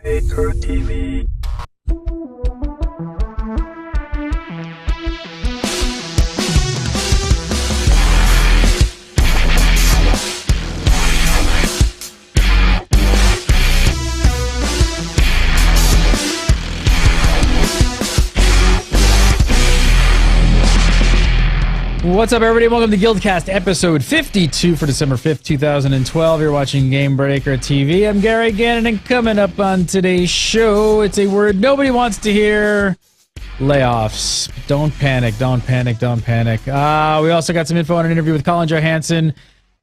Gamebreaker TV. What's up, everybody? Welcome to GuildCast episode 52 for December 5th, 2012. You're watching Gamebreaker TV. I'm Gary Gannon, and coming up on today's show, it's a word nobody wants to hear: layoffs. Don't panic, don't panic, don't panic. We also got some info on an interview with Colin Johansson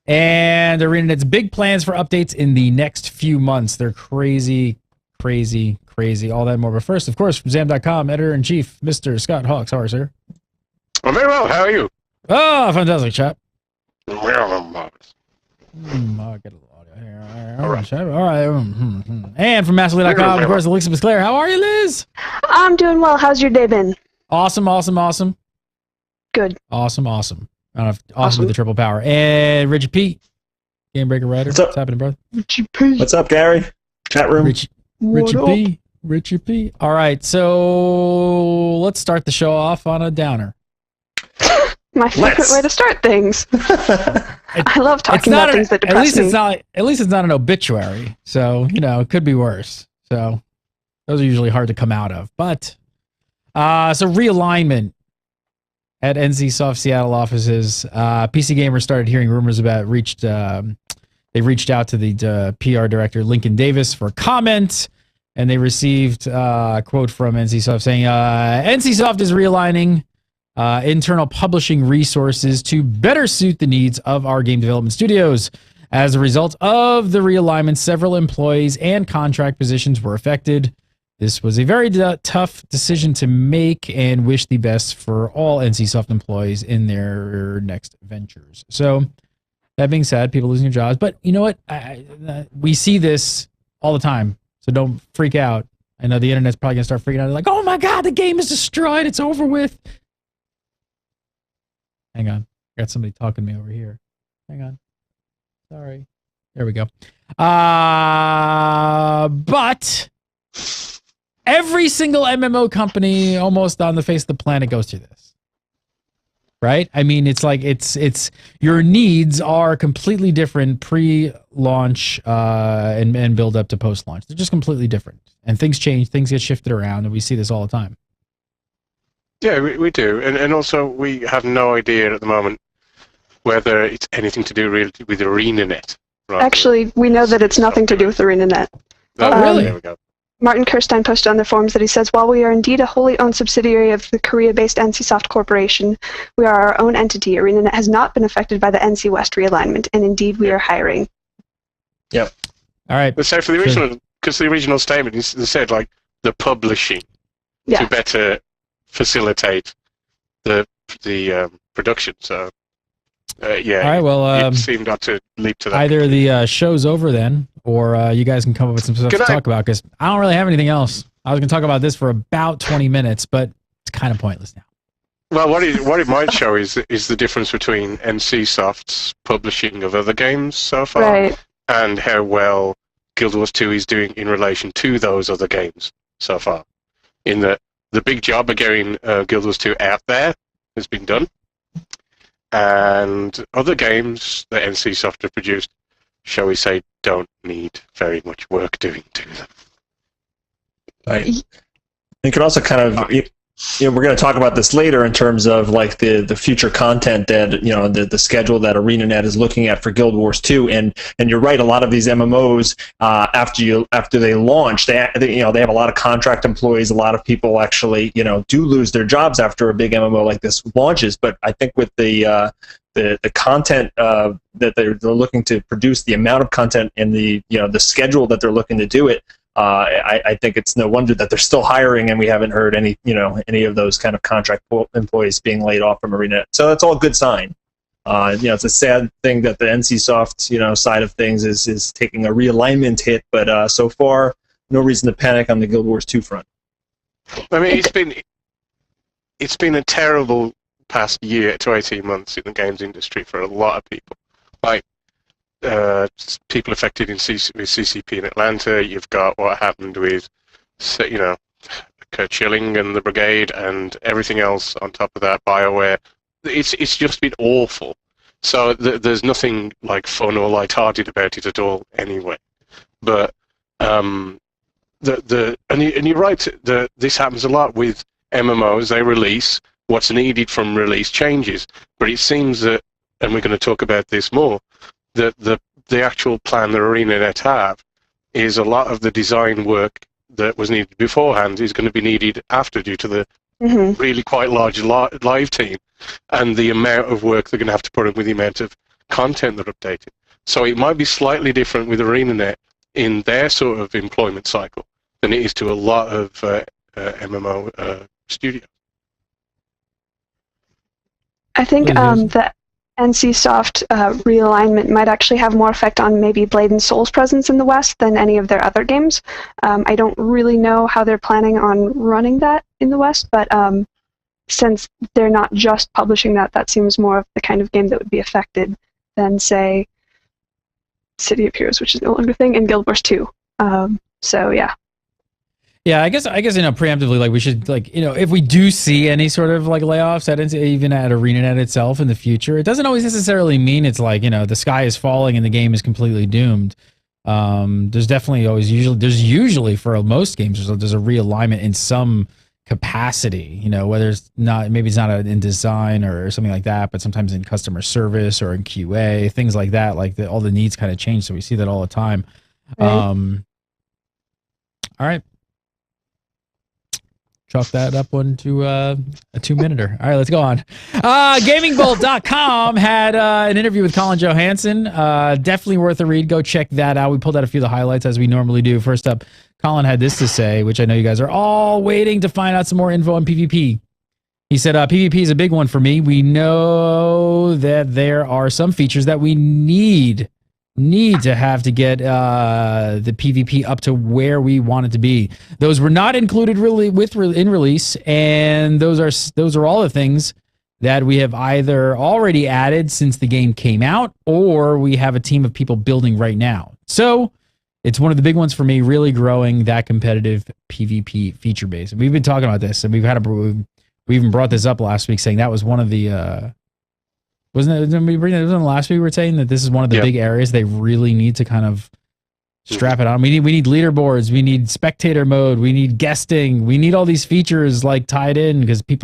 and ArenaNet's big plans for updates in the next few months. They're crazy, crazy, crazy. All that and more. But first, of course, from Zam.com, Editor-in-Chief, Mr. Scott Hawks. How are you, sir? I'm very well. How are you? Oh, fantastic, chap. Well, I'll get a little audio here. All right, chap. All right. And from Masterly.com, of course, Elizabeth Claire. How are you, Liz? I'm doing well. How's your day been? Awesome, awesome, awesome. Good. Awesome, awesome. I don't know if awesome with the triple power. And Richie P, Gamebreaker writer. What's up? What's happening, brother? Richie P. What's up, Gary? Chat room. Richie P. Richie P. All right, so let's start the show off on a downer. My favorite way to start things. I love talking about things that depress me. At least it's not an obituary, so it could be worse. So those are usually hard to come out of. But so Realignment at NCSoft Seattle offices. PC Gamer started hearing rumors about they reached out to the PR director Lincoln Davis for comment, and they received a quote from NCSoft saying, "NCSoft is realigning internal publishing resources to better suit the needs of our game development studios. As a result of the realignment, several employees and contract positions were affected. This was a very tough decision to make, and wish the best for all NCSoft employees in their next ventures." So that being said, people losing their jobs, but you know what? We see this all the time, so don't freak out. I know the internet's probably gonna start freaking out, like, "Oh my God, the game is destroyed. It's over with." Hang on. I got somebody talking to me over here. Hang on. Sorry. There we go. But every single MMO company almost on the face of the planet goes through this. Right? I mean, it's like it's your needs are completely different pre-launch and build up to post-launch. They're just completely different. And things change, things get shifted around, and we see this all the time. Yeah, we do. And also, we have no idea at the moment whether it's anything to do really with ArenaNet. Actually, we know that it's nothing to do with ArenaNet. Oh, really? There we go. Martin Kirstein posted on their forums that he says, "While we are indeed a wholly owned subsidiary of the Korea-based NCSoft Corporation, we are our own entity. ArenaNet has not been affected by the NC West realignment, and indeed we are hiring." Yep. All right. But so for the original, because the original statement is said like the publishing to better facilitate the production. So yeah. All right. Well, it seemed not to leap to that. Either the show's over then, or you guys can come up with some stuff to talk about, because I don't really have anything else. I was going to talk about this for about 20 minutes, but it's kind of pointless now. Well, what it might show is the difference between NCSoft's publishing of other games so far, Right. and how well Guild Wars 2 is doing in relation to those other games so far. In the big job of getting Guild Wars 2 out there has been done, and other games that NCSoft have produced, shall we say, don't need very much work doing to them. Right. You could also kind of, we're going to talk about this later in terms of like the future content that the schedule that ArenaNet is looking at for Guild Wars 2, and you're right, a lot of these MMOs after they launch, they have a lot of contract employees. A lot of people actually do lose their jobs after a big MMO like this launches. But I think with the content that they're looking to produce, the amount of content, and the schedule that they're looking to do it, I think it's no wonder that they're still hiring, and we haven't heard any of those kind of contract employees being laid off from ArenaNet. So that's all a good sign. It's a sad thing that the NCSoft side of things is taking a realignment hit, but so far no reason to panic on the Guild Wars 2 front. I mean, it's been a terrible past year to 18 months in the games industry for a lot of people. Like, people affected with CCP in Atlanta. You've got what happened with, Kurt Schilling and the Brigade, and everything else on top of that. BioWare. It's just been awful. So there's nothing like fun or lighthearted about it at all, anyway. But and you're right. This happens a lot with MMOs. They release what's needed from release changes, but it seems that, and we're going to talk about this more, that the actual plan that ArenaNet have is a lot of the design work that was needed beforehand is going to be needed after, due to the really quite large live team and the amount of work they're going to have to put in with the amount of content they're updating. So it might be slightly different with ArenaNet in their sort of employment cycle than it is to a lot of MMO studios. I think the NCSoft realignment might actually have more effect on maybe Blade and Soul's presence in the West than any of their other games. I don't really know how they're planning on running that in the West, but since they're not just publishing that, that seems more of the kind of game that would be affected than, say, City of Heroes, which is no longer a thing, and Guild Wars 2. So yeah. Yeah, I guess preemptively, like, we should, like, if we do see any sort of like layoffs even at ArenaNet itself in the future, it doesn't always necessarily mean it's like, the sky is falling and the game is completely doomed. There's definitely usually for most games there's a realignment in some capacity, whether it's not, maybe it's not in design or something like that, but sometimes in customer service or in QA, things like that, like all the needs kind of change. So we see that all the time. Right. All right. Chalk that up one to a 2-minuter. All right, let's go on. GamingBolt.com had an interview with Colin Johansson. Definitely worth a read. Go check that out. We pulled out a few of the highlights as we normally do. First up, Colin had this to say, which I know you guys are all waiting to find out some more info on PvP. He said, PvP is a big one for me. We know that there are some features that we need to have to get the PvP up to where we want it to be. Those were not included really in release, and those are all the things that we have either already added since the game came out, or we have a team of people building right now. So it's one of the big ones for me, really growing that competitive PvP feature base. And we've been talking about this, and we even brought this up last week, saying that was one of the wasn't last week we were saying that this is one of the big areas they really need to kind of strap it on. We need leaderboards, we need spectator mode, we need guesting, we need all these features like tied in, because we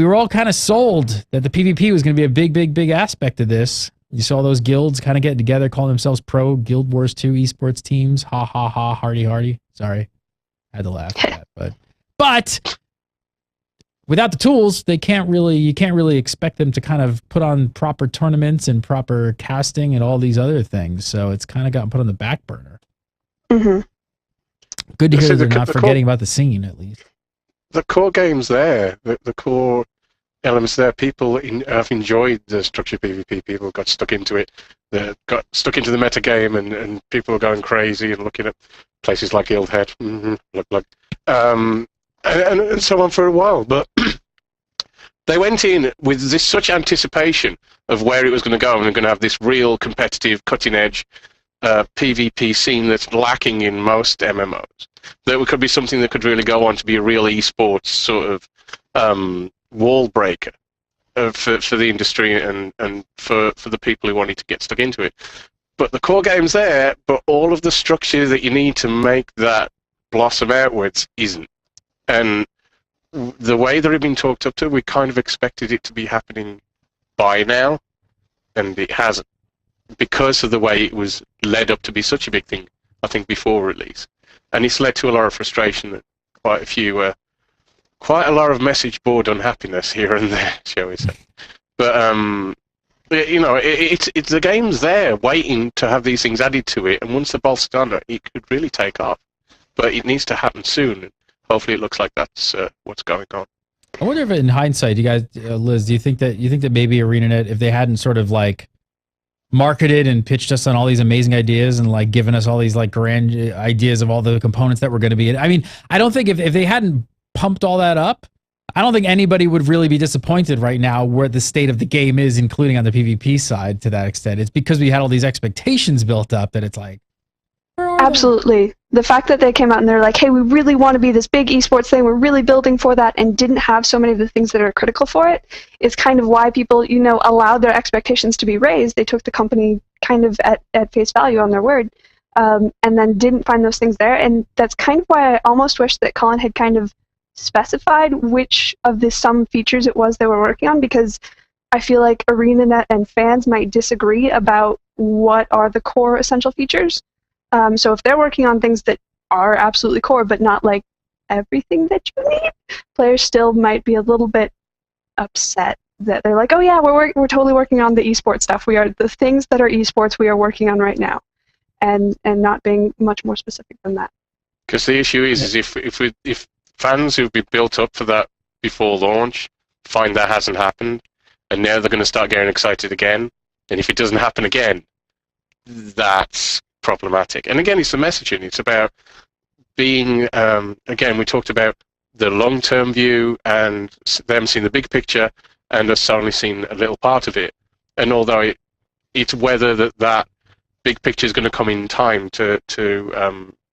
were all kind of sold that the PvP was going to be a big aspect of this. You saw those guilds kind of getting together, calling themselves pro Guild Wars 2 esports teams. Ha ha ha, hardy. Sorry, I had to laugh at that, but without the tools, you can't really expect them to kind of put on proper tournaments and proper casting and all these other things. So it's kind of gotten put on the back burner. Mm-hmm. Good to hear they're not forgetting about the scene, at least. The core games there, the core elements there, people have enjoyed the structured PvP. People got stuck into it. They got stuck into the meta game, and people were going crazy and looking at places like Guildhead. And so on for a while, but they went in with such anticipation of where it was going to go, and they're going to have this real competitive, cutting-edge PvP scene that's lacking in most MMOs. That could be something that could really go on to be a real esports sort of wall breaker for the industry and for the people who wanted to get stuck into it. But the core game's there, but all of the structure that you need to make that blossom outwards isn't. And the way that it's been talked up to, we kind of expected it to be happening by now, and it hasn't, because of the way it was led up to be such a big thing, I think, before release. And it's led to a lot of frustration and quite a lot of message board unhappiness here and there, shall we say. But it's the game's there waiting to have these things added to it, and once the bolt's on it could really take off. But it needs to happen soon. Hopefully, it looks like that's what's going on. I wonder if, in hindsight, you guys, Liz, do you think that maybe ArenaNet, if they hadn't sort of like marketed and pitched us on all these amazing ideas and like given us all these like grand ideas of all the components that were going to be in, I mean, I don't think if they hadn't pumped all that up, I don't think anybody would really be disappointed right now where the state of the game is, including on the PvP side to that extent. It's because we had all these expectations built up that it's like, absolutely. The fact that they came out and they're like, hey, we really want to be this big esports thing, we're really building for that, and didn't have so many of the things that are critical for it, is kind of why people, allowed their expectations to be raised. They took the company kind of at face value on their word, and then didn't find those things there. And that's kind of why I almost wish that Colin had kind of specified which of the some features it was they were working on, because I feel like ArenaNet and fans might disagree about what are the core essential features. So if they're working on things that are absolutely core, but not like everything that you need, players still might be a little bit upset that they're like, oh yeah, we're totally working on the esports stuff. We are the things that are esports we are working on right now, and not being much more specific than that. Because the issue is if fans who've been built up for that before launch find that hasn't happened, and now they're going to start getting excited again, and if it doesn't happen again, that's problematic. And again, it's the messaging. It's about being, again, we talked about the long-term view and them seeing the big picture and us only seeing a little part of it. And although it's whether that big picture is going to come in time to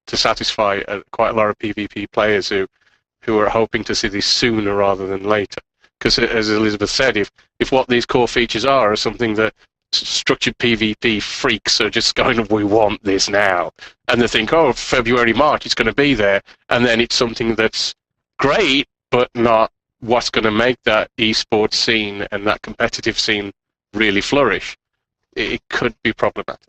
satisfy quite a lot of PvP players who are hoping to see this sooner rather than later. Because as Elizabeth said, if what these core features are something that structured PvP freaks are just going, we want this now, and they think, oh, February, March, it's going to be there, and then it's something that's great, but not what's going to make that esports scene and that competitive scene really flourish, it could be problematic.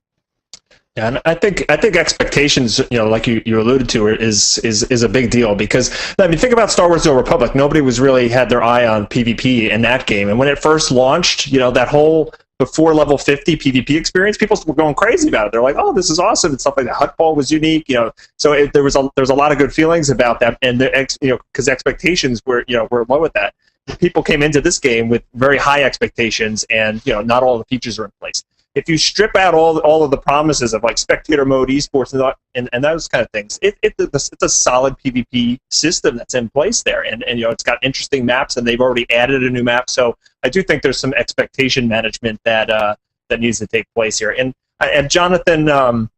Yeah, and I think expectations, like you alluded to, is a big deal, because I mean, think about Star Wars: The Old Republic. Nobody was really had their eye on PvP in that game, and when it first launched, that whole before level 50 PvP experience, people were going crazy about it. They're like, "Oh, this is awesome!" and stuff like that. Hutball was unique, So there was a lot of good feelings about that, and because expectations were low at that. People came into this game with very high expectations, and not all the features are in place. If you strip out all of the promises of like spectator mode, esports, and those kind of things, it's a solid PvP system that's in place there, and it's got interesting maps, and they've already added a new map. So I do think there's some expectation management that needs to take place here. And Jonathan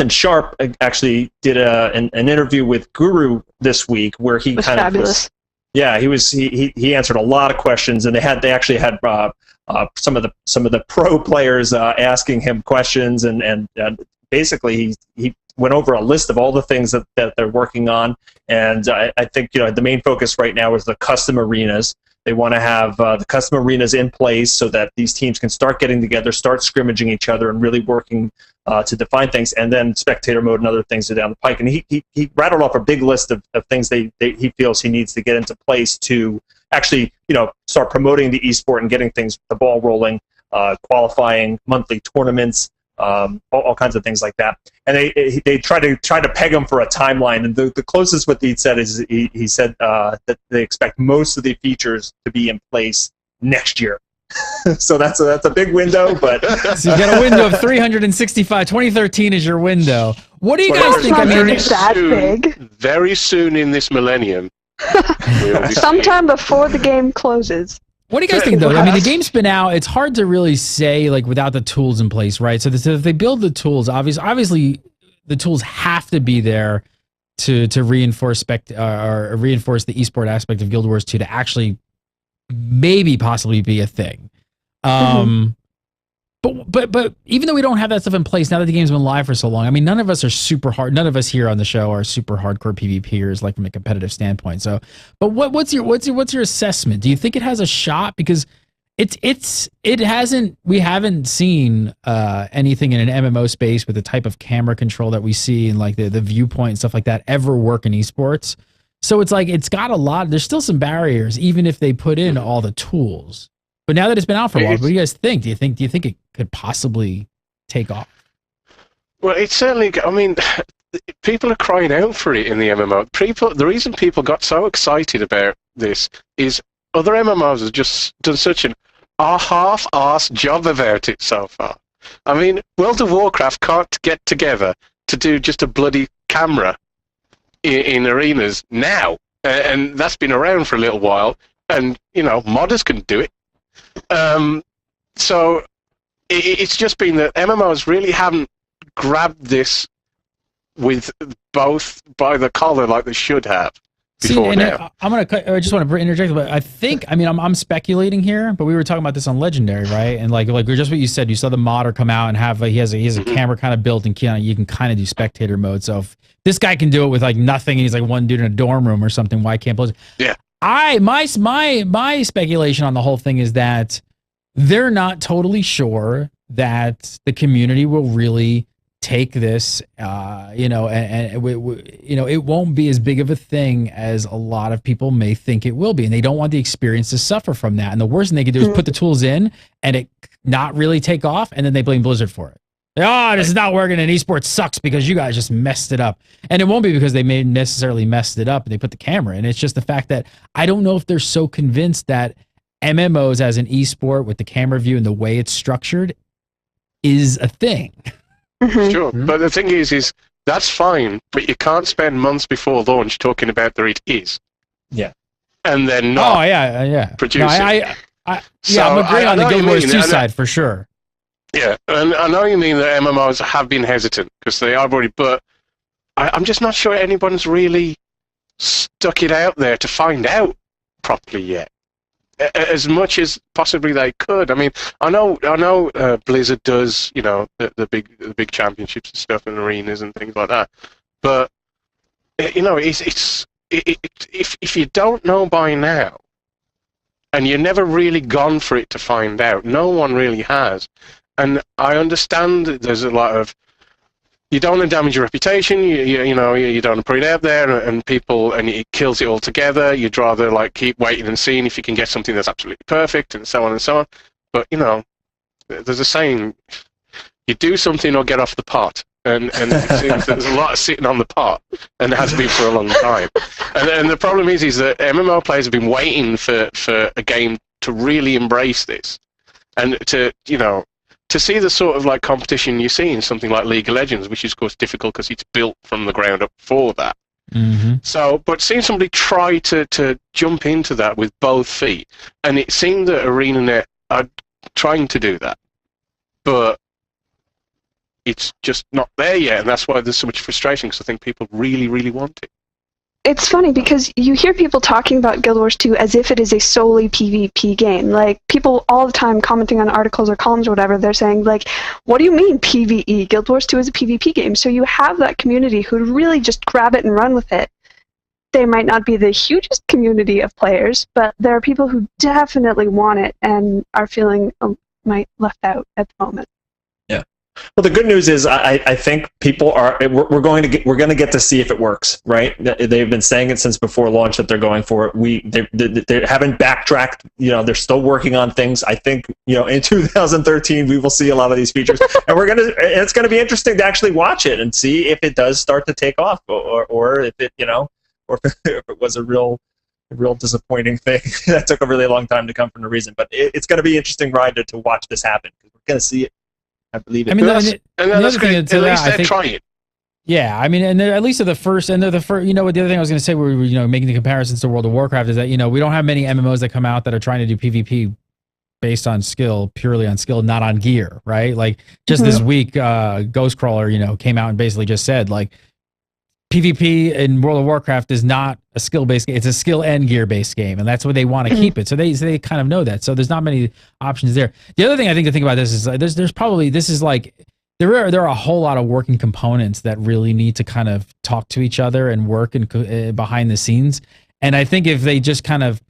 Sharp actually did an interview with Guru this week where he kind fabulous. of was, he answered a lot of questions, and they actually had some of the pro players asking him questions, and basically he went over a list of all the things that they're working on, and I think the main focus right now is the custom arenas. They want to have the custom arenas in place so that these teams can start getting together, start scrimmaging each other, and really working to define things, and then spectator mode and other things are down the pike. And he rattled off a big list of things he feels he needs to get into place to actually start promoting the esport and getting the ball rolling, qualifying, monthly tournaments, all kinds of things like that. And they try to peg him for a timeline, and the closest what he said is he said that they expect most of the features to be in place next year. So that's a big window, but so you got a window of 365. 2013 is your window. What do you guys think? I mean, it's that big. Very soon in this millennium. Sometime before the game closes. What do you guys think, though? I mean, the game's been out. It's hard to really say, like, without the tools in place, right? So if they build the tools, obviously the tools have to be there to reinforce reinforce the esport aspect of Guild Wars 2 to actually maybe possibly be a thing. But even though we don't have that stuff in place, now that the game's been live for so long, I mean, none of us here on the show are super hardcore PvPers, like from a competitive standpoint. So, but what's your assessment? Do you think it has a shot? Because we haven't seen anything in an MMO space with the type of camera control that we see and like the viewpoint and stuff like that ever work in esports. So it's like it's got a lot. There's still some barriers, even if they put in all the tools. But now that it's been out for a while, what do you guys think? Do you think it could possibly take off? Well, it's certainly. I mean, people are crying out for it in the MMO. The reason people got so excited about this is other MMOs have just done such a half-arsed job about it so far. I mean, World of Warcraft can't get together to do just a bloody camera in arenas now. and that's been around for a little while. And modders can do it. So it's just been that MMOs really haven't grabbed this with both by the collar like they should have before now. I just want to interject, but I think, I'm speculating here, but we were talking about this on Legendary, right? And like just what you said, you saw the modder come out and have he has a camera kind of built, and you can kind of do spectator mode. So if this guy can do it with like nothing, and he's like one dude in a dorm room or something, why can't Blizzard? Yeah. My speculation on the whole thing is that they're not totally sure that the community will really take this, and it won't be as big of a thing as a lot of people may think it will be, and they don't want the experience to suffer from that. And the worst thing they could do is put the tools in and it not really take off, and then they blame Blizzard for it. Oh, this is not working, and esports sucks because you guys just messed it up. And it won't be because they may necessarily messed it up and they put the camera in. It's just the fact that I don't know if they're so convinced that MMOs as an esport with the camera view and the way it's structured is a thing. Sure, but the thing is that's fine, but you can't spend months before launch talking about that it is. Yeah. And then not producing. No, I'm agreeing on the Guild Wars 2 side for sure. Yeah, and I know you mean that MMOs have been hesitant because they are already, but I'm just not sure anyone's really stuck it out there to find out properly yet, as much as possibly they could. I mean, I know Blizzard does, the big championships and stuff and arenas and things like that, but it's if you don't know by now, and you've never really gone for it to find out, no one really has. And I understand that there's a lot of, you don't want to damage your reputation, you don't want to put it out there and people, and it kills it all together. You'd rather like keep waiting and seeing if you can get something that's absolutely perfect and so on and so on. But, there's a saying, you do something or get off the pot. And it seems there's a lot sitting on the pot, and it has been for a long time. And the problem is that MMO players have been waiting for a game to really embrace this. And to see the sort of like competition you see in something like League of Legends, which is of course difficult because it's built from the ground up for that. So, but seeing somebody try to jump into that with both feet, and it seemed that ArenaNet are trying to do that, but it's just not there yet, and that's why there's so much frustration, because I think people really, really want it. It's funny because you hear people talking about Guild Wars 2 as if it is a solely PvP game. Like, people all the time commenting on articles or columns or whatever, they're saying, like, what do you mean PvE? Guild Wars 2 is a PvP game. So you have that community who really just grab it and run with it. They might not be the hugest community of players, but there are people who definitely want it and are feeling left out at the moment. Well, the good news is I think people are we're going to get to see if it works, right? They've been saying it since before launch that they're going for it. They haven't backtracked. They're still working on things. I think in 2013 we will see a lot of these features, and it's gonna be interesting to actually watch it and see if it does start to take off, or if it or if it was a real disappointing thing that took a really long time to come from the reason. But it's going to be an interesting ride to watch this happen, because we're going to see it. I believe it. I mean, that's great. At least they're trying. Yeah, I mean, and at least they're the first. The other thing I was going to say, where we were making the comparisons to World of Warcraft, is that we don't have many MMOs that come out that are trying to do PvP based on skill, purely on skill, not on gear, right? Like just this week, Ghostcrawler, came out and basically just said like PvP in World of Warcraft is not a skill-based game. It's a skill and gear-based game, and that's what they want to keep it. So they kind of know that. So there's not many options there. The other thing I think to think about this is there are a whole lot of working components that really need to kind of talk to each other and work and behind the scenes. And I think if they just kind of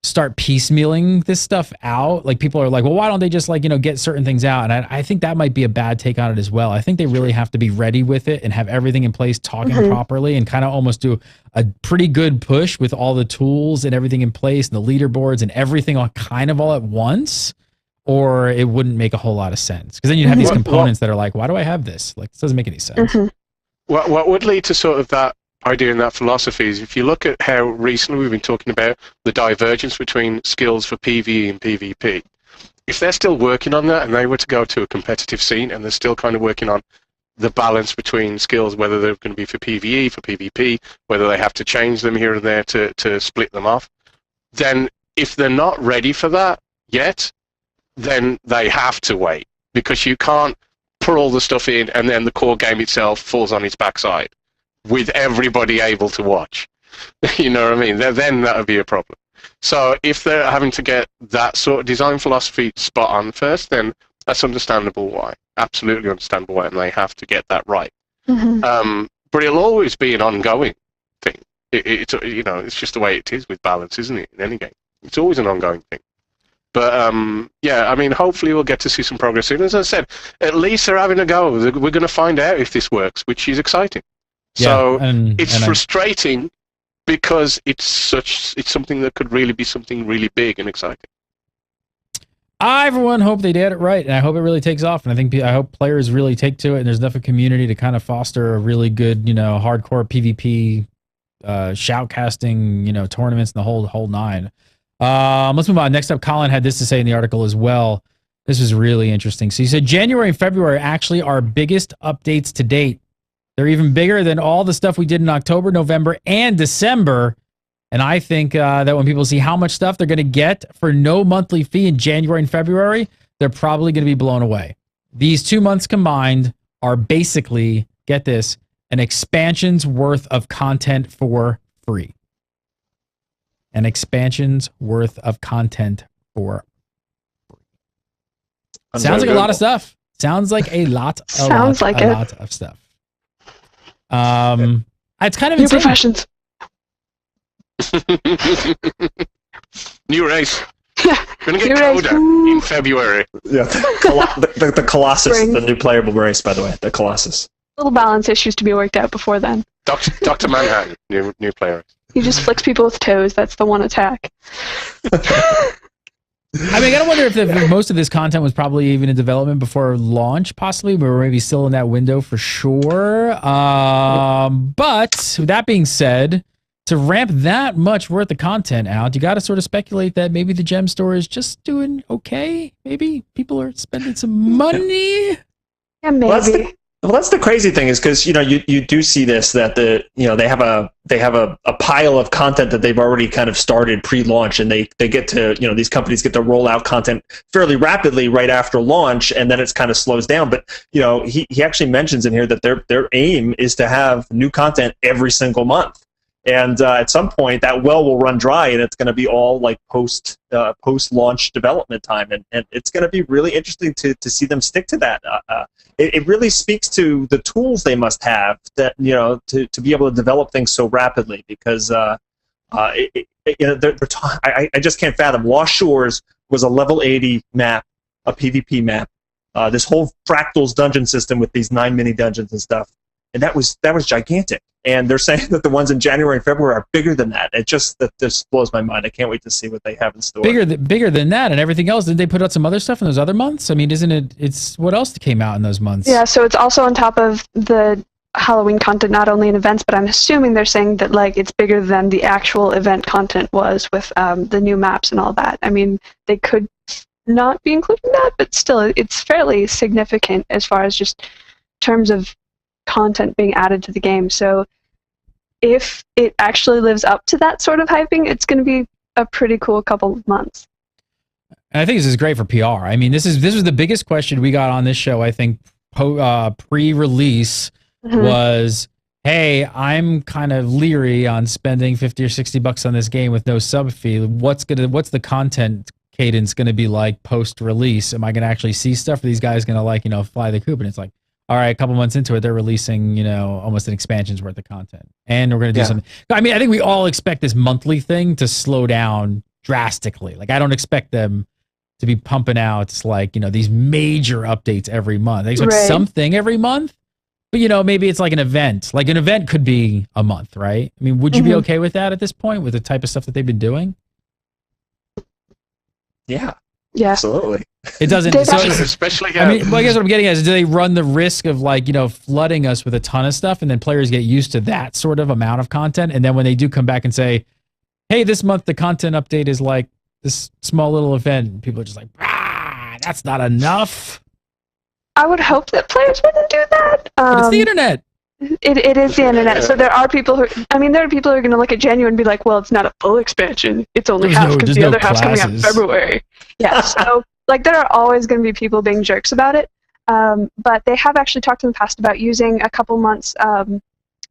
start piecemealing this stuff out, like people are like, well, why don't they just get certain things out? And I think that might be a bad take on it as well. I think they really have to be ready with it and have everything in place, talking properly, and kind of almost do a pretty good push with all the tools and everything in place and the leaderboards and everything kind of all at once, or it wouldn't make a whole lot of sense. Because then you'd have these components that are like, why do I have this? Like, this doesn't make any sense. What would lead to sort of that idea and that philosophy is if you look at how recently we've been talking about the divergence between skills for PvE and PvP. If they're still working on that and they were to go to a competitive scene and they're still kind of working on the balance between skills, whether they're going to be for PvE, for PvP, whether they have to change them here and there to split them off, then if they're not ready for that yet, then they have to wait, because you can't put all the stuff in and then the core game itself falls on its backside with everybody able to watch. You know what I mean? Then that would be a problem. So if they're having to get that sort of design philosophy spot on first, then that's understandable why. Absolutely understandable why, and they have to get that right. Mm-hmm. But it'll always be an ongoing thing. It's just the way it is with balance, isn't it? In any game, it's always an ongoing thing. But yeah, I mean, hopefully we'll get to see some progress soon. As I said, at least they're having a go. We're going to find out if this works, which is exciting. Yeah, so it's frustrating because it's something that could really be something really big and exciting. I, for one, hope they did it right, and I hope it really takes off. And I hope players really take to it, and there's enough of a community to kind of foster a really good, hardcore PvP, shoutcasting, tournaments and the whole nine. Let's move on. Next up, Colin had this to say in the article as well. This is really interesting. So he said January and February are actually our biggest updates to date. They're even bigger than all the stuff we did in October, November, and December. And I think that when people see how much stuff they're going to get for no monthly fee in January and February, they're probably going to be blown away. These 2 months combined are basically, get this, an expansion's worth of content for free. An expansion's worth of content for free. Sounds like a lot of stuff. Sounds like a lot of stuff. It's kind of new insane. professions. New race. Yeah. We're going to get Coda in February. Yeah, the Colossus, Spring. the new playable race, by the way, the Colossus. Little balance issues to be worked out before then. Dr. Manhattan, new player. He just flicks people with toes. That's the one attack. I mean, I gotta wonder if most of this content was probably even in development before launch, possibly. We were maybe still in that window for sure. But with that being said, to ramp that much worth of content out, you got to sort of speculate that maybe the gem store is just doing okay. Maybe people are spending some money. Yeah, maybe. Well, that's the crazy thing is because you do see this that they have a pile of content that they've already kind of started pre-launch, and they get to these companies get to roll out content fairly rapidly right after launch, and then it's kind of slows down. But he actually mentions in here that their aim is to have new content every single month. And at some point, that well will run dry, and it's going to be all like post-launch development time, and it's going to be really interesting to see them stick to that. It really speaks to the tools they must have that to be able to develop things so rapidly. Because I just can't fathom. Lost Shores was a level 80 map, a PvP map. This whole Fractals dungeon system with these 9 mini dungeons and stuff, and that was gigantic. And they're saying that the ones in January and February are bigger than that. It just blows my mind. I can't wait to see what they have in store. Bigger than that, and everything else. Did they put out some other stuff in those other months? I mean, isn't it? It's what else came out in those months? Yeah, so it's also on top of the Halloween content, not only in events, but I'm assuming they're saying that it's bigger than the actual event content was with the new maps and all that. I mean, they could not be including that, but still, it's fairly significant as far as just terms of content being added to the game. So if it actually lives up to that sort of hyping, it's going to be a pretty cool couple of months. And I think this is great for PR. I mean, this was the biggest question we got on this show, I think, pre-release was, hey, I'm kind of leery on spending $50 or $60 on this game with no sub fee. What's the content cadence going to be like post-release? Am I going to actually see stuff? Are these guys going to fly the coop? And it's like, all right, a couple months into it, they're releasing, almost an expansion's worth of content. And we're going to do something. I mean, I think we all expect this monthly thing to slow down drastically. I don't expect them to be pumping out, these major updates every month. They expect something every month, but, maybe it's like an event. Like an event could be a month, right? I mean, would you be okay with that at this point, with the type of stuff that they've been doing? Yeah. Yeah. Absolutely. It doesn't. Especially. I mean, I guess what I'm getting at is, do they run the risk of flooding us with a ton of stuff, and then players get used to that sort of amount of content, and then when they do come back and say, "Hey, this month the content update is like this small little event," and people are just like, "Ah, that's not enough." I would hope that players wouldn't do that. But it's the internet. It is the internet, so there are people who are going to look at January and be like, well, it's not a full expansion. It's only half because the other half's coming out in February. Yeah, so like there are always going to be people being jerks about it. But they have actually talked in the past about using a couple months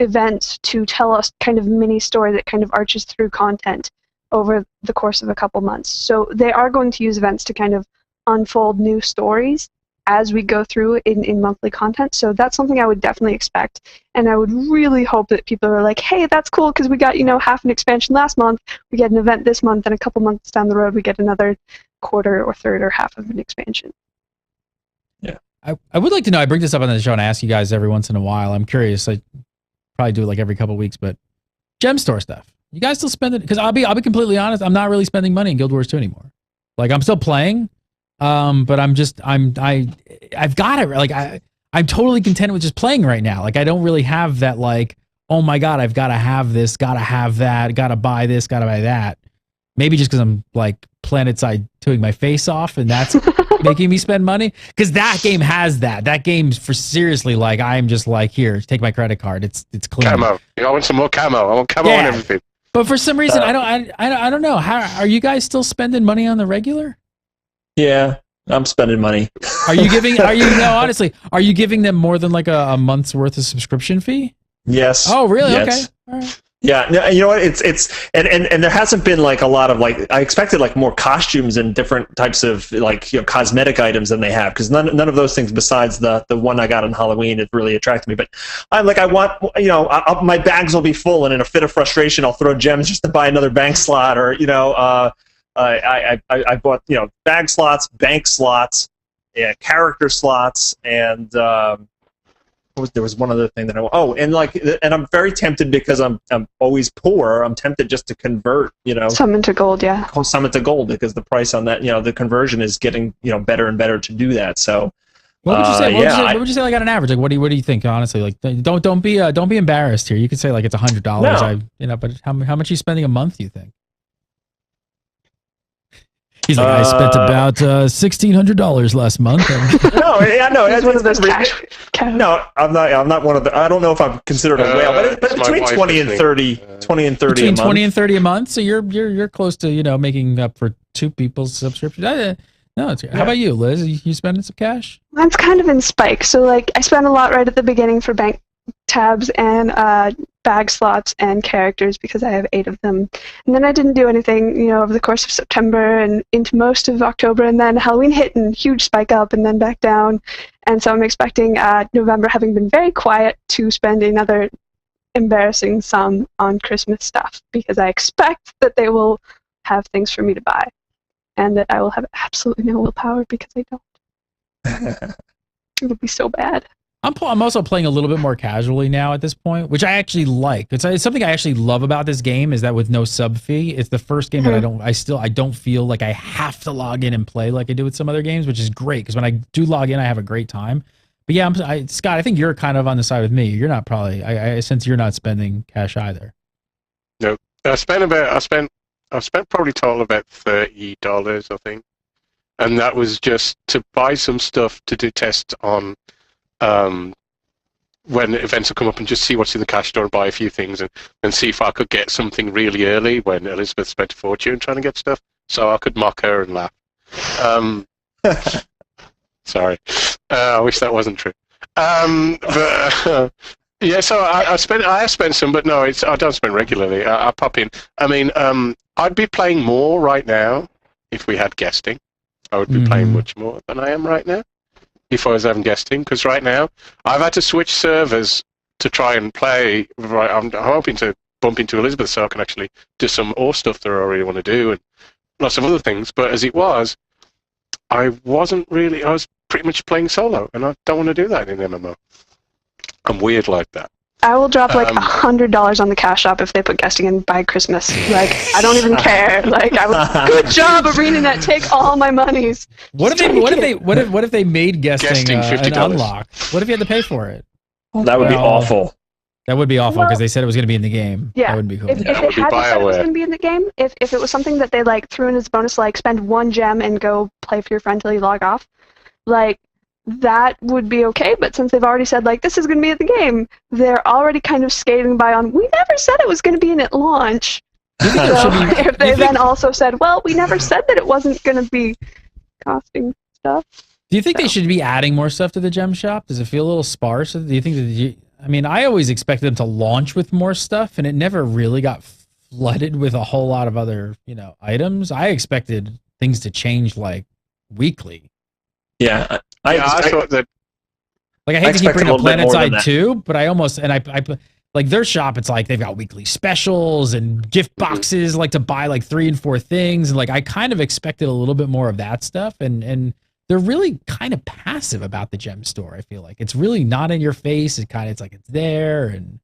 event to tell us kind of mini story that kind of arches through content over the course of a couple months. So they are going to use events to kind of unfold new stories as we go through in monthly content. So that's something I would definitely expect. And I would really hope that people are like, hey, that's cool because we got, half an expansion last month, we get an event this month, and a couple months down the road we get another quarter or third or half of an expansion. Yeah. I would like to know, I bring this up on the show and I ask you guys every once in a while. I'm curious. I probably do it like every couple of weeks, but gem store stuff. You guys still spend it? Because I'll be completely honest, I'm not really spending money in Guild Wars 2 anymore. Like I'm still playing. But I've got it. Like I'm totally content with just playing right now. Like I don't really have that like, oh my God, I've got to have this, got to have that, got to buy this, got to buy that. Maybe just because I'm like PlanetSide 2ing my face off and that's making me spend money. Because that game has that. That game's for seriously like, I'm just like, here, take my credit card. It's clean. Camo. I want some more camo. I want camo on everything. But for some reason, I don't know. How are you guys still spending money on the regular? Yeah, I'm spending money. Honestly, are you giving them more than like a month's worth of subscription fee? Yes. Oh, really? Yes. Okay. All right. Yeah, no, you know what? It's and there hasn't been like a lot of like I expected like more costumes and different types of like cosmetic items than they have because none of those things besides the one I got on Halloween it really attracted me. But I'm like I want my bags will be full and in a fit of frustration I'll throw gems just to buy another bank slot or I bought bag slots, bank slots, character slots, and there was one other thing that and I'm very tempted because I'm always poor. I'm tempted just to convert, summon to gold, yeah. Summon to gold because the price on that, the conversion is getting better and better to do that. So. What would you say? What would you say like on an average? Like what do you think honestly? Like don't be embarrassed here. You could say like it's $100. No. But how much are you spending a month? Do you think? He's like, I spent about $1,600 last month. No. It's one of those cash. No, I'm not one of the. I don't know if I'm considered a whale, but between 20 and 30, 20 and 30 between a month. 20 and 30 a month. So you're close to making up for two people's subscription. No, how about you, Liz? You spending some cash? Mine's kind of in spikes. So like I spent a lot right at the beginning for bank tabs and bag slots and characters because I have 8 of them. And then I didn't do anything, over the course of September and into most of October, and then Halloween hit and huge spike up and then back down. And so I'm expecting November, having been very quiet, to spend another embarrassing sum on Christmas stuff because I expect that they will have things for me to buy and that I will have absolutely no willpower because I don't. It'll be so bad. I'm also playing a little bit more casually now at this point, which I actually like. It's something I actually love about this game is that with no sub fee, it's the first game that I don't feel like I have to log in and play like I do with some other games, which is great because when I do log in, I have a great time. But yeah, Scott, I think you're kind of on the side with me. You're not probably. I sense you're not spending cash either. No, I spent probably total about $30, I think, and that was just to buy some stuff to do tests on. When events will come up and just see what's in the cash store and buy a few things and see if I could get something really early when Elizabeth spent a fortune trying to get stuff, so I could mock her and laugh. Sorry, I wish that wasn't true. But yeah, so I have spent some, but no, I don't spend regularly. I pop in. I mean, I'd be playing more right now if we had guesting. I would be playing much more than I am right now. If I was having guesting, because right now I've had to switch servers to try and play. Right, I'm hoping to bump into Elizabeth so I can actually do some more stuff that I really want to do and lots of other things. But as it was, I was pretty much playing solo, and I don't want to do that in MMO. I'm weird like that. I will drop like $100 on the cash shop if they put guesting in by Christmas. Like I don't even care. Like good job, ArenaNet. Take all my monies. What if they made guesting an unlock? What if you had to pay for it? That would be awful. That would be awful because they said it was going to be in the game. Yeah, that would be cool. If they had said it was going to be in the game, if it was something that they like threw in as a bonus, like spend 1 gem and go play for your friend till you log off, like that would be okay, but since they've already said, like, this is going to be at the game, they're already kind of skating by on, we never said it was going to be in at launch. So if they then also said, well, we never said that it wasn't going to be costing stuff. Do you think they should be adding more stuff to the gem shop? Does it feel a little sparse? Do you think that I mean, I always expected them to launch with more stuff, and it never really got flooded with a whole lot of other, items. I expected things to change like weekly. Yeah, I thought that. Like, I hate to keep bringing up PlanetSide 2, but I almost, and I like their shop, it's like they've got weekly specials and gift boxes, like to buy like 3 and 4 things. And like, I kind of expected a little bit more of that stuff. And they're really kind of passive about the gem store. I feel like it's really not in your face. It's like it's there. And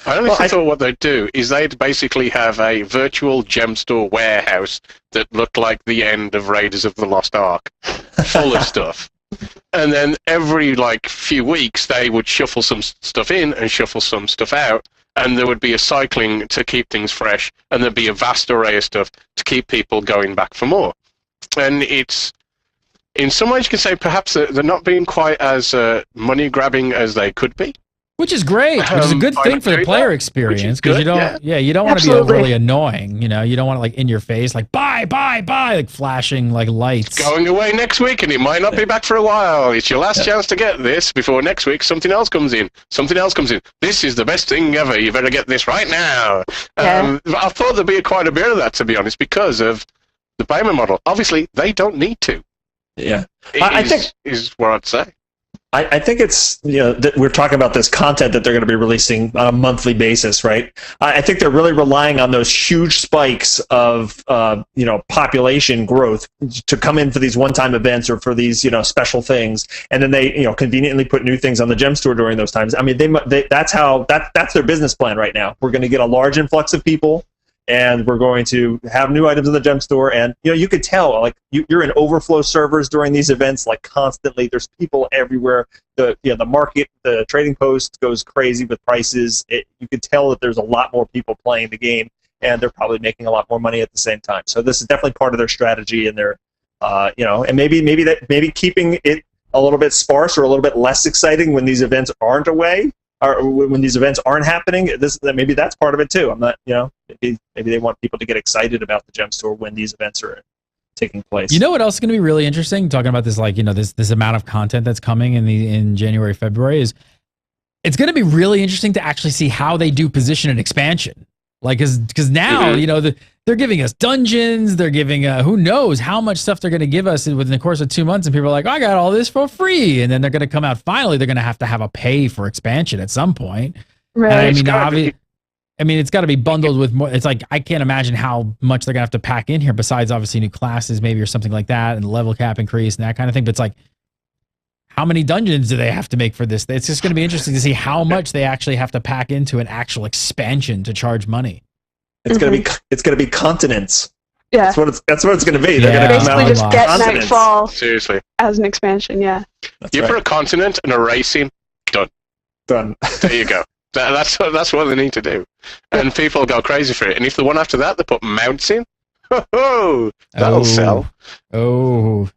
I honestly thought what they'd do is they'd basically have a virtual gem store warehouse that looked like the end of Raiders of the Lost Ark, full of stuff. And then every few weeks they would shuffle some stuff in and shuffle some stuff out, and there would be a cycling to keep things fresh, and there'd be a vast array of stuff to keep people going back for more. And it's, in some ways you can say perhaps they're not being quite as money grabbing as they could be. Which is great, which is a good thing for the player experience, because you don't want to be overly annoying. You don't want to in your face, like buy, like flashing like lights. It's going away next week, and it might not be back for a while. It's your last chance to get this before next week something else comes in. This is the best thing ever. You better get this right now. I thought there'd be quite a bit of that, to be honest, because of the payment model. Obviously, they don't need to. Yeah, I think is what I'd say. I think it's, we're talking about this content that they're going to be releasing on a monthly basis, right? I think they're really relying on those huge spikes of, population growth to come in for these one-time events or for these, special things. And then they, conveniently put new things on the gem store during those times. I mean, that's their business plan right now. We're going to get a large influx of people, and we're going to have new items in the gem store. And you could tell, like, you're in overflow servers during these events, like constantly. There's people everywhere. The market, the trading post goes crazy with prices. You could tell that there's a lot more people playing the game, and they're probably making a lot more money at the same time. So this is definitely part of their strategy, and their, and maybe keeping it a little bit sparse or a little bit less exciting when these events aren't away. Or when these events aren't happening, maybe that's part of it too. I'm not, maybe they want people to get excited about the gem store when these events are taking place. You know what else is going to be really interesting? Talking about this, this amount of content that's coming in January, February, is it's going to be really interesting to actually see how they do position and expansion. Like, because now, they're giving us dungeons, they're giving, who knows how much stuff they're going to give us within the course of 2 months, and people are like, I got all this for free, and then they're going to come out, finally, they're going to have a pay for expansion at some point. Right. And it's got to be bundled with more. It's like, I can't imagine how much they're going to have to pack in here, besides obviously new classes maybe or something like that, and level cap increase and that kind of thing, but it's like, how many dungeons do they have to make for this? It's just going to be interesting to see how much they actually have to pack into an actual expansion to charge money. It's gonna be continents. Yeah, that's what it's gonna be. They're gonna basically just get Nightfall seriously as an expansion. Yeah, you put a continent and a racing, done. There you go. That's what they need to do, and people go crazy for it. And if the one after that they put mounts in, that'll sell. Oh,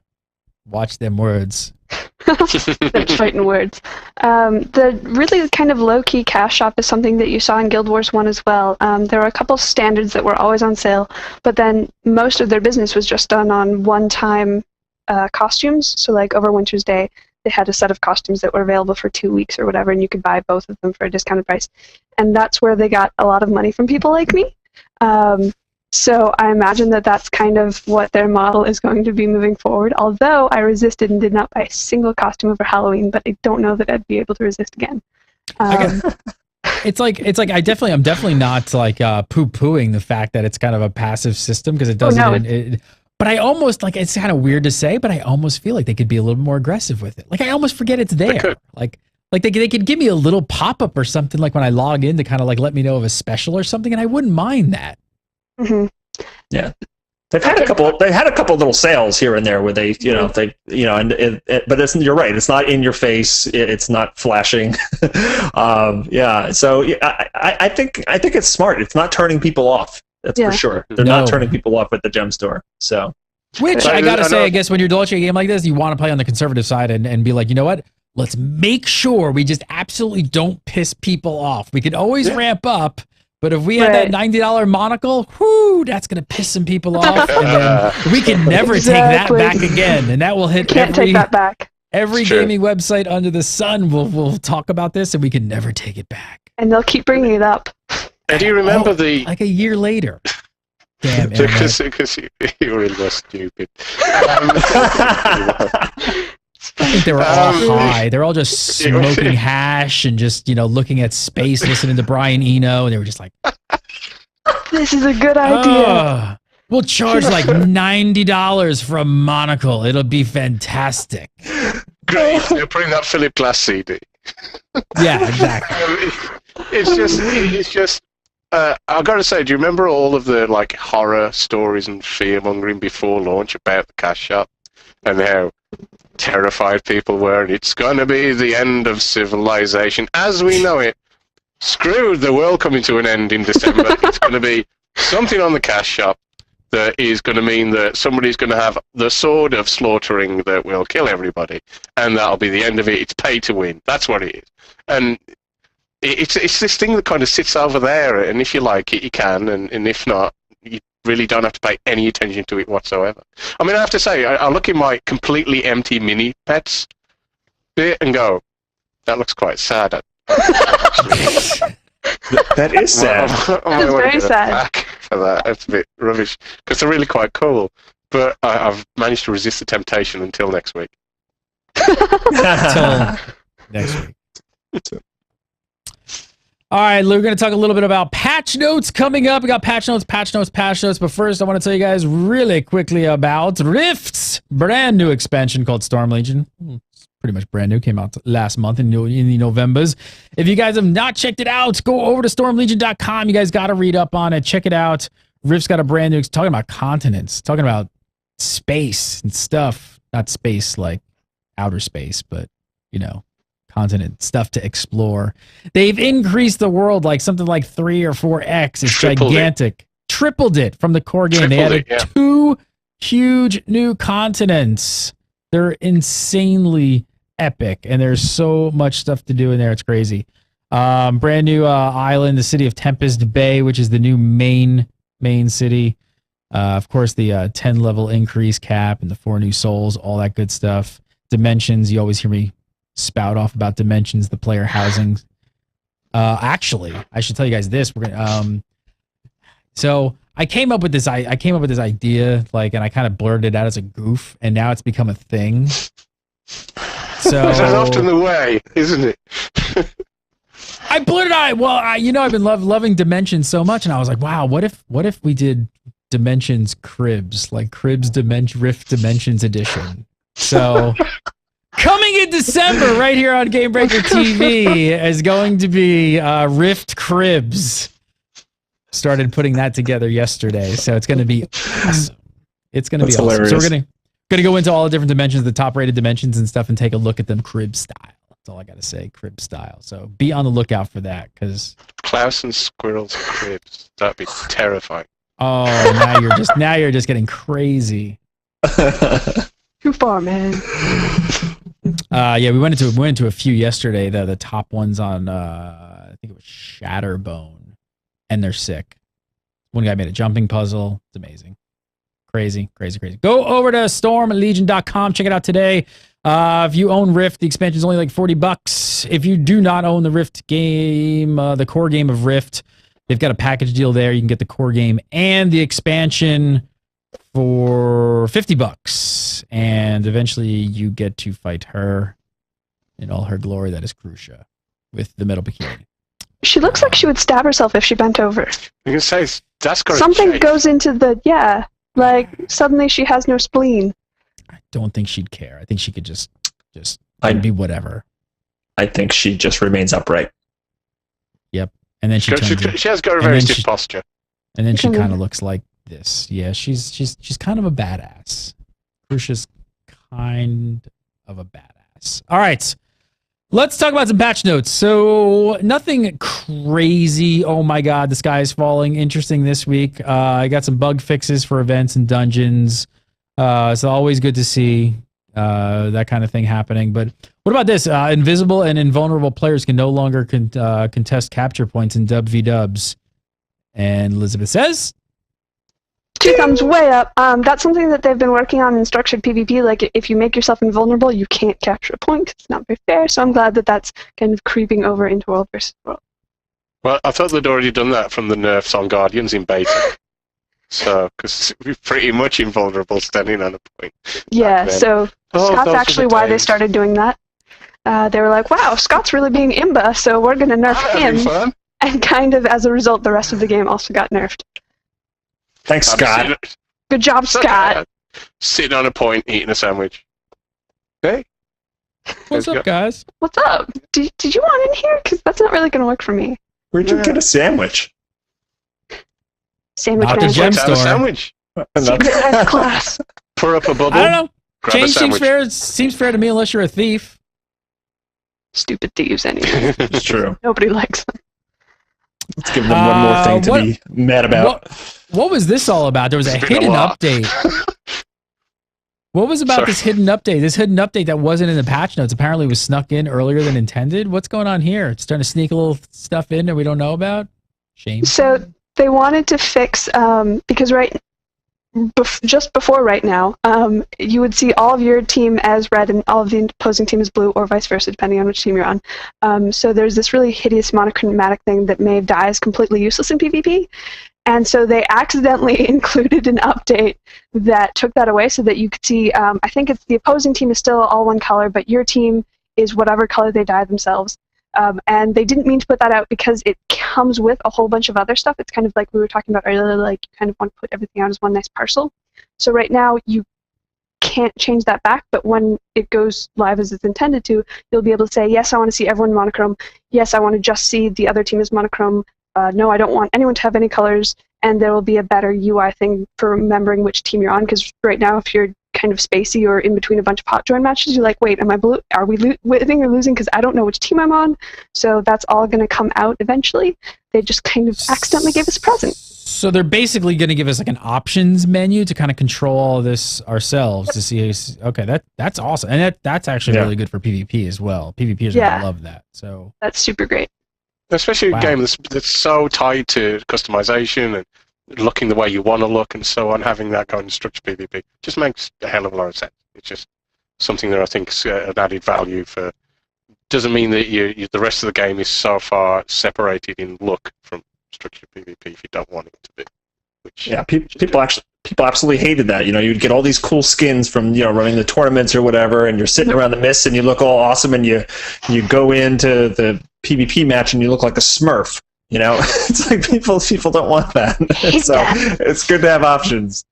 watch them words. Such fighting words. The really kind of low-key cash shop is something that you saw in Guild Wars 1 as well. There were a couple standards that were always on sale, but then most of their business was just done on one-time costumes. So like over Winter's Day, they had a set of costumes that were available for 2 weeks or whatever, and you could buy both of them for a discounted price. And that's where they got a lot of money from people like me. So I imagine that that's kind of what their model is going to be moving forward, although I resisted and did not buy a single costume over Halloween, but I don't know that I'd be able to resist again. It's like I'm definitely not like poo-pooing the fact that it's kind of a passive system, because it doesn't. But I almost, like, it's kind of weird to say, but I almost feel like they could be a little more aggressive with it. Like, I almost forget it's there. Like they could give me a little pop-up or something, like when I log in, to kind of like let me know of a special or something, and I wouldn't mind that. Mm-hmm. Yeah, they've had a couple little sales here and there where they, but you're right. It's not in your face. It's not flashing. So I think it's smart. It's not turning people off. That's for sure. They're not turning people off at the gem store. So Which I gotta say, I guess when you're launching a game like this, you want to play on the conservative side and be like, you know what? Let's make sure we just absolutely don't piss people off. We can always ramp up, but if we had that $90 monocle, whoo, that's gonna piss some people off, and then we can never take that back again, and that will hit take that back. Every gaming website under the sun will talk about this, and we can never take it back. And they'll keep bringing it up. And do you remember like a year later? Damn, because you really were stupid. I think they were all high. They're all just smoking hash and just, looking at space, listening to Brian Eno, and they were just like, this is a good idea. We'll charge like $90 for a monocle. It'll be fantastic. Great. You're putting that Philip Glass CD. Yeah, exactly. It's just. I've got to say, do you remember all of the horror stories and fear mongering before launch about the cash shop and how terrified people were? And it's going to be the end of civilization as we know it. Screw the world coming to an end in December. It's going to be something on the cash shop that is going to mean that somebody's going to have the sword of slaughtering that will kill everybody, and that'll be the end of it. It's pay to win. That's what it is. And it's this thing that kind of sits over there, and if you like it, you can, and if not, you really don't have to pay any attention to it whatsoever. I mean, I have to say, I look in my completely empty mini pets bit and go, that looks quite sad. That is sad. It's very sad. For that. It's a bit rubbish, because they're really quite cool, but I've managed to resist the temptation until next week. Until next week. All right, we're going to talk a little bit about patch notes coming up. We got patch notes. But first, I want to tell you guys really quickly about Rift's brand new expansion called Storm Legion. It's pretty much brand new. Came out last month in the Novembers. If you guys have not checked it out, go over to stormlegion.com. You guys got to read up on it. Check it out. Rift's got a brand new, talking about continents, talking about space and stuff. Not space like outer space, but, continent stuff to explore. They've increased the world like something like 3 or 4x. It's gigantic. Tripled it from the core game. They added 2 huge new continents. They're insanely epic, and there's so much stuff to do in there. It's crazy. Brand new island, the city of Tempest Bay, which is the new main city. Of course, the 10 level increase cap and the 4 new souls, all that good stuff. Dimensions, you always hear me spout off about dimensions, the player housing. Actually, I should tell you guys this. We're gonna so I came up with this idea, and I kind of blurted it out as a goof, and now it's become a thing. So that's often the way, isn't it? I blurted out. Well, I've been loving dimensions so much, and I was like, wow, what if we did dimensions cribs, like cribs Rift Dimensions edition? So coming in December, right here on Gamebreaker TV, is going to be Rift Cribs. Started putting that together yesterday, so it's going to be awesome. It's going to be awesome. So we're going to go into all the different dimensions, the top-rated dimensions and stuff, and take a look at them crib style. That's all I got to say, crib style. So be on the lookout for that, because Klaus and Squirrel's cribs. That'd be terrifying. Oh, now you're just getting crazy. Too far, man. Yeah, we went into a few yesterday. The top ones on I think it was Shatterbone, and they're sick. One guy made a jumping puzzle. It's amazing. Crazy. Go over to stormlegion.com. Check it out today. If you own Rift, the expansion is only like $40. If you do not own the Rift game, the core game of Rift, they've got a package deal there. You can get the core game and the expansion for $50, and eventually you get to fight her in all her glory. That is Crucia with the metal bikini. She looks like she would stab herself if she bent over. You can say that's got something goes into the suddenly she has no spleen. I don't think she'd care. I think she could just be whatever. I think she just remains upright. Yep, and then she has got a very stiff posture, and then she kind of looks like this. Yeah, she's kind of a badass. Crucia's kind of a badass. All right, let's talk about some patch notes. So nothing crazy. Oh my god, the sky is falling. Interesting this week. I got some bug fixes for events and dungeons. So always good to see that kind of thing happening. But what about this? Invisible and invulnerable players can no longer contest capture points in dub v dubs. And Elizabeth says, 2 thumbs way up. That's something that they've been working on in structured PvP. Like, if you make yourself invulnerable, you can't capture a point. It's not very fair. So I'm glad that that's kind of creeping over into World versus World. Well, I thought they'd already done that from the nerfs on Guardians in beta. So, because we're pretty much invulnerable standing on a point. Yeah, so Scott's actually why they started doing that. They were like, wow, Scott's really being imba, so we're going to nerf him. And kind of as a result, the rest of the game also got nerfed. Thanks, Scott. Good job, Scott. Sitting on a point, eating a sandwich. Hey. What's up, guys? What's up? Did you want in here? Because that's not really going to work for me. Where'd you get a sandwich? Sandwich Not the gem store. Sandwich. Class. Pour up a bubble. I don't know. Grab Change a seems fair to me unless you're a thief. Stupid thieves, anyway. It's true. Nobody likes them. Let's give them one more thing to be mad about. What was this all about? There was a hidden update. What was about this hidden update? This hidden update that wasn't in the patch notes apparently was snuck in earlier than intended. What's going on here? It's starting to sneak a little stuff in that we don't know about? Shame. So they wanted to fix, because just before right now, you would see all of your team as red and all of the opposing team as blue, or vice versa, depending on which team you're on. So there's this really hideous monochromatic thing that made dyes completely useless in PvP. And so they accidentally included an update that took that away so that you could see, I think it's the opposing team is still all one color, but your team is whatever color they dye themselves. And they didn't mean to put that out because it comes with a whole bunch of other stuff. It's kind of like we were talking about earlier, like you kind of want to put everything out as one nice parcel. So right now you can't change that back, but when it goes live as it's intended to, you'll be able to say, yes, I want to see everyone monochrome. Yes, I want to just see the other team as monochrome. No, I don't want anyone to have any colors, and there will be a better UI thing for remembering which team you're on, because right now if you're kind of spacey or in between a bunch of pot join matches, you're like, wait, am I blue? Are we winning or losing? Because I don't know which team I'm on. So that's all going to come out eventually. They just kind of accidentally gave us a present. So they're basically going to give us like an options menu to kind of control all of this ourselves to see. Okay, that's awesome, and that's actually really good for PvP as well. PvPers really love that. So that's super great. Especially a game that's so tied to customization and looking the way you want to look and so on, having that kind of structured PvP just makes a hell of a lot of sense. It's just something that I think is an added value for. Doesn't mean that the rest of the game is so far separated in look from structured PvP if you don't want it to be. Which people absolutely hated that. You know, you'd get all these cool skins from running the tournaments or whatever, and you're sitting around the mist and you look all awesome, and you go into the PvP match and you look like a Smurf. You know, it's like people don't want that. So it's good to have options.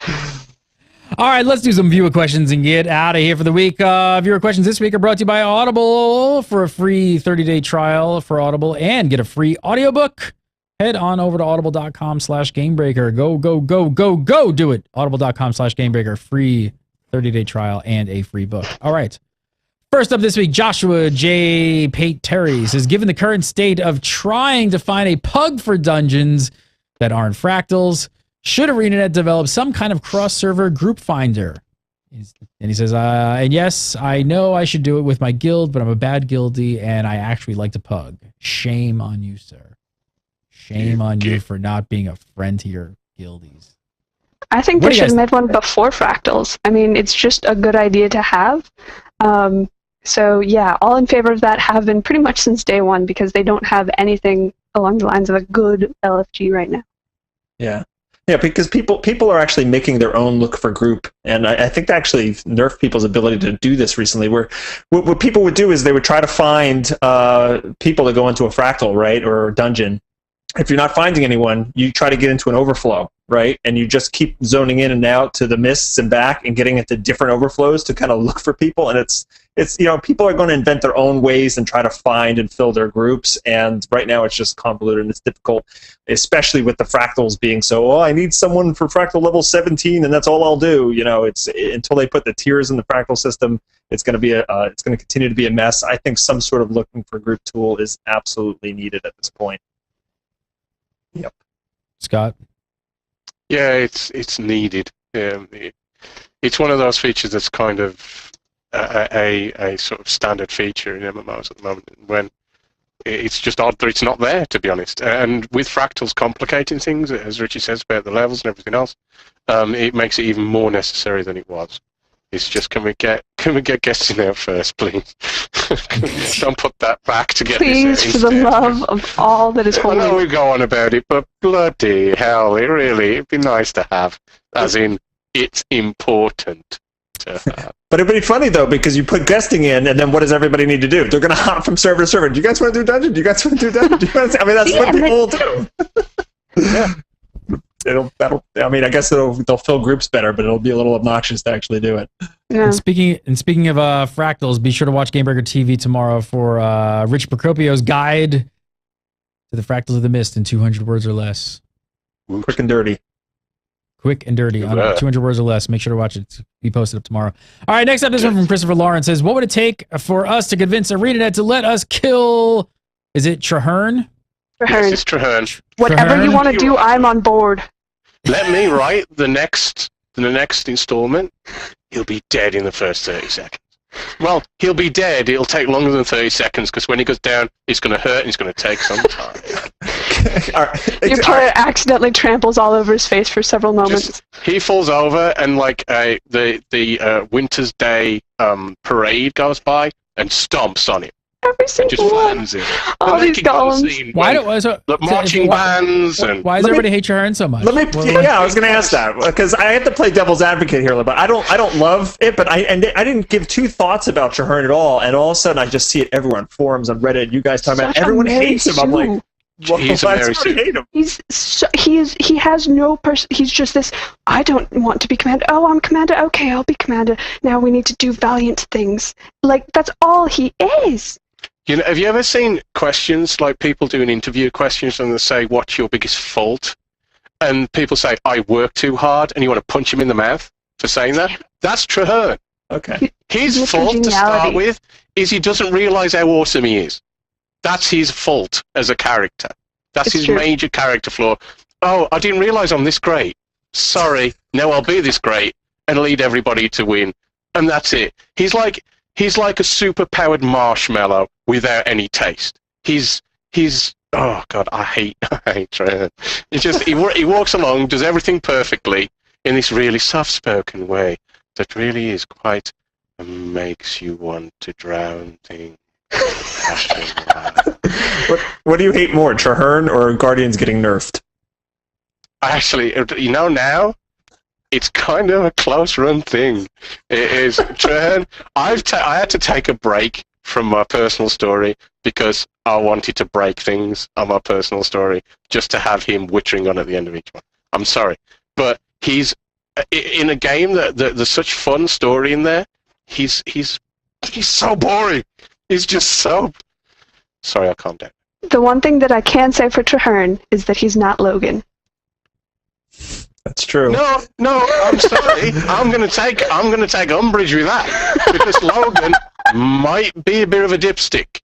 All right, let's do some viewer questions and get out of here for the week. Viewer questions this week are brought to you by Audible. For a free 30-day trial for Audible and get a free audiobook, head on over to audible.com/gamebreaker. Go do it. Audible.com/gamebreaker. Free 30-day trial and a free book. All right. First up this week, Joshua J. Pate Terry says, given the current state of trying to find a pug for dungeons that aren't fractals, should ArenaNet develop some kind of cross-server group finder? And he says, and yes, I know I should do it with my guild, but I'm a bad guildie, and I actually like to pug. Shame on you, sir. Shame on you for not being a friend to your guildies. I think they should have made one before Fractals. I mean, it's just a good idea to have. So yeah, all in favor of that have been pretty much since day one, because they don't have anything along the lines of a good LFG right now. Yeah, because people are actually making their own look for group, and I think they actually nerfed people's ability to do this recently. Where what people would do is they would try to find people to go into a fractal, right, or a dungeon. If you're not finding anyone, you try to get into an overflow, right? And you just keep zoning in and out to the mists and back and getting into different overflows to kind of look for people. And it's people are going to invent their own ways and try to find and fill their groups. And right now it's just convoluted and it's difficult, especially with the fractals being so, I need someone for fractal level 17 and that's all I'll do. It's until they put the tiers in the fractal system, it's going to continue to be a mess. I think some sort of looking for group tool is absolutely needed at this point. Yep. Scott? Yeah, it's needed. it's one of those features that's kind of a sort of standard feature in MMOs at the moment, when it's just odd that it's not there, to be honest. And with Fractals complicating things, as Richie says about the levels and everything else, it makes it even more necessary than it was. It's just, can we get guests in there first, please? Don't put that back to get Please, this for the love of all that is holy. I know we go on about it, but bloody hell, it'd be nice to have. As in, it's important to have. But it'd be funny, though, because you put guesting in, and then what does everybody need to do? They're going to hop from server to server. Do you guys want to do dungeon? Do you guys want to do dungeon? I mean, that's what people will do. Yeah. I guess they'll fill groups better, but it'll be a little obnoxious to actually do it. Yeah. And speaking of Fractals, be sure to watch Gamebreaker TV tomorrow for Rich Procopio's guide to the Fractals of the Mist in 200 words or less. Quick and dirty. Quick and dirty on 200 words or less. Make sure to watch it. It's be posted up tomorrow. All right, next up, this one from Christopher Lawrence says, what would it take for us to convince ArenaNet to let us kill, is it Traherne? Yes, it's Traherne. Whatever you want to do, I'm on board. Let me write the next installment. He'll be dead in the first 30 seconds. Well, he'll be dead. It'll take longer than 30 seconds because when he goes down, it's going to hurt and it's going to take some time. Your player accidentally tramples all over his face for several moments. He falls over and like the Winter's Day parade goes by and stomps on him. Every single one. All these golems. The marching bands and why does everybody hate Traherne so much? I was going to ask that because I have to play devil's advocate here a little bit. I don't love it, but I didn't give two thoughts about Traherne at all, and all of a sudden I just see it everywhere on forums, on Reddit. You guys talking about everyone hates him. I'm like, well, he's a Mary Sue. Hate him. He has no person. He's just this. I don't want to be commander. Oh, I'm commander. Okay, I'll be commander. Now we need to do valiant things. Like that's all he is. You know, have you ever seen questions like people do an interview questions and they say, "What's your biggest fault?" And people say, "I work too hard," and you want to punch him in the mouth for saying that. That's Traherne. Okay. His fault to start with is he doesn't realize how awesome he is. That's his fault as a character. That's his major character flaw. Oh, I didn't realize I'm this great. Sorry. Now I'll be this great and lead everybody to win. And that's it. He's like a super-powered marshmallow without any taste. He's oh god, I hate Traherne. It's just he walks along, does everything perfectly in this really soft-spoken way that really is quite makes you want to drown things. What do you hate more, Traherne or Guardians getting nerfed? Actually, now it's kind of a close-run thing. It is Traherne. I had to take a break from my personal story because I wanted to break things on my personal story just to have him wittering on at the end of each one. I'm sorry, but he's in a game that there's such fun story in there. He's so boring. He's just so... Sorry, I'll calm down. The one thing that I can say for Traherne is that he's not Logan. That's true. No, I'm sorry. I'm gonna take umbrage with that because Logan might be a bit of a dipstick,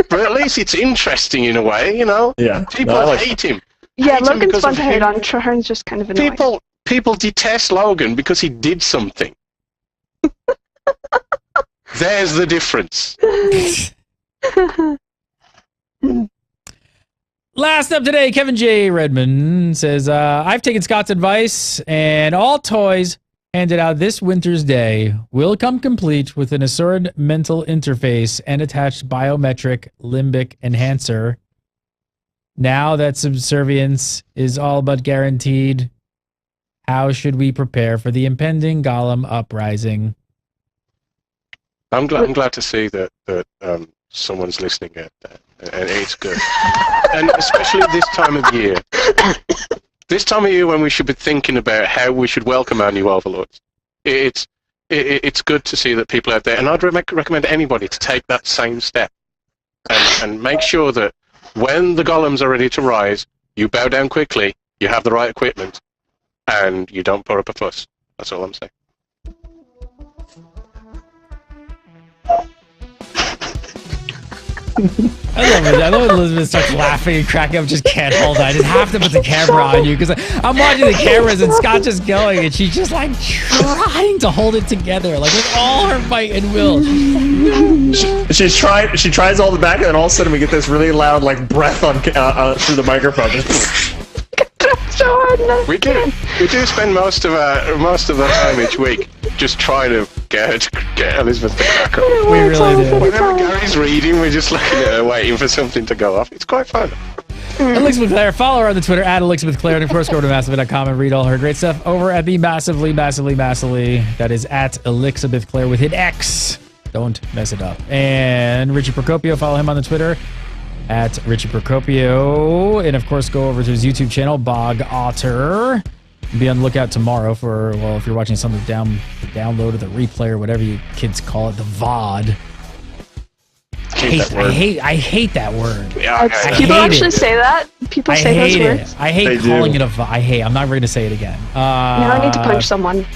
but at least it's interesting in a way, you know. Yeah. People hate him. Yeah, Logan's fun to hate on. Traherne's just kind of annoying. People detest Logan because he did something. There's the difference. Last up today, Kevin J. Redmond says, I've taken Scott's advice, and all toys handed out this Winter's Day will come complete with an assured mental interface and attached biometric limbic enhancer. Now that subservience is all but guaranteed, how should we prepare for the impending Golem uprising? I'm glad to see that someone's listening at that, and it's good. And especially this time of year. This time of year when we should be thinking about how we should welcome our new overlords. It's good to see that people out there, and I'd recommend anybody to take that same step and make sure that when the golems are ready to rise, you bow down quickly, you have the right equipment, and you don't put up a fuss. That's all I'm saying. I love when Elizabeth starts laughing and cracking up, just can't hold it. I just have to put the camera on you because I'm watching the cameras and Scott's just going and she's just like trying to hold it together, like with all her might and will. She tries all the back, and then all of a sudden we get this really loud like breath on through the microphone. We do spend most of our time each week just trying to get Elizabeth to crack up. We really do. Whenever Gary's reading, we're just looking at her, waiting for something to go off. It's quite fun. Elizabeth Clare, follow her on the Twitter at Elizabeth Clare, and of course go to massive.com and read all her great stuff over at the massively, that is at Elizabeth Clare with an X. Don't mess it up. And Richie Procopio, follow him on the Twitter at Richie Procopio, and of course go over to his YouTube channel, Bog Otter. Be on the lookout tomorrow for, well, if you're watching something the download or the replay or whatever you kids call it, the VOD. I hate that word. Yeah, people actually say that. People say those words. I hate calling it a VOD. I'm not going to say it again. Now I need to punch someone.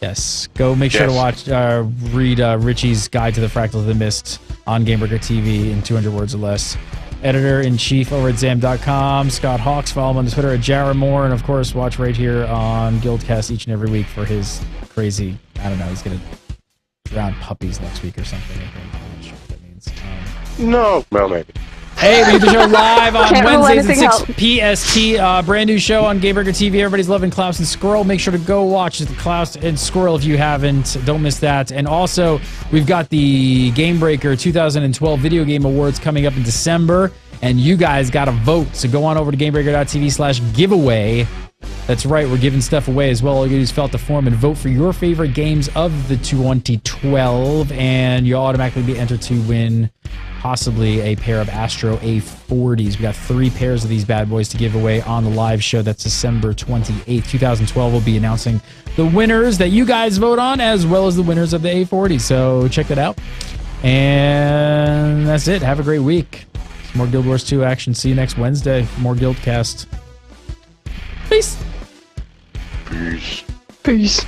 Yes, go make sure to read Richie's Guide to the Fractals of the Mist on Gamebreaker TV in 200 words or less. Editor-in-Chief over at Zam.com, Scott Hawks, follow him on Twitter at Jaramore, and of course watch right here on GuildCast each and every week for his crazy, I don't know, he's going to drown puppies next week or something. I'm not sure what that means. No, well, maybe. Hey, we do the show live on Wednesdays at 6 PST. Brand new show on Gamebreaker TV. Everybody's loving Klaus and Squirrel. Make sure to go watch the Klaus and Squirrel if you haven't. Don't miss that. And also, we've got the Gamebreaker 2012 Video Game Awards coming up in December. And you guys got to vote. So go on over to gamebreaker.tv/giveaway. That's right, we're giving stuff away as well. All you do is fill out the form and vote for your favorite games of the 2012. And you'll automatically be entered to win possibly a pair of Astro A40s. We got 3 pairs of these bad boys to give away on the live show. That's December 28th, 2012. We'll be announcing the winners that you guys vote on, as well as the winners of the A40. So check that out. And that's it. Have a great week. Some more Guild Wars 2 action. See you next Wednesday. More GuildCast. Peace. Peace. Peace.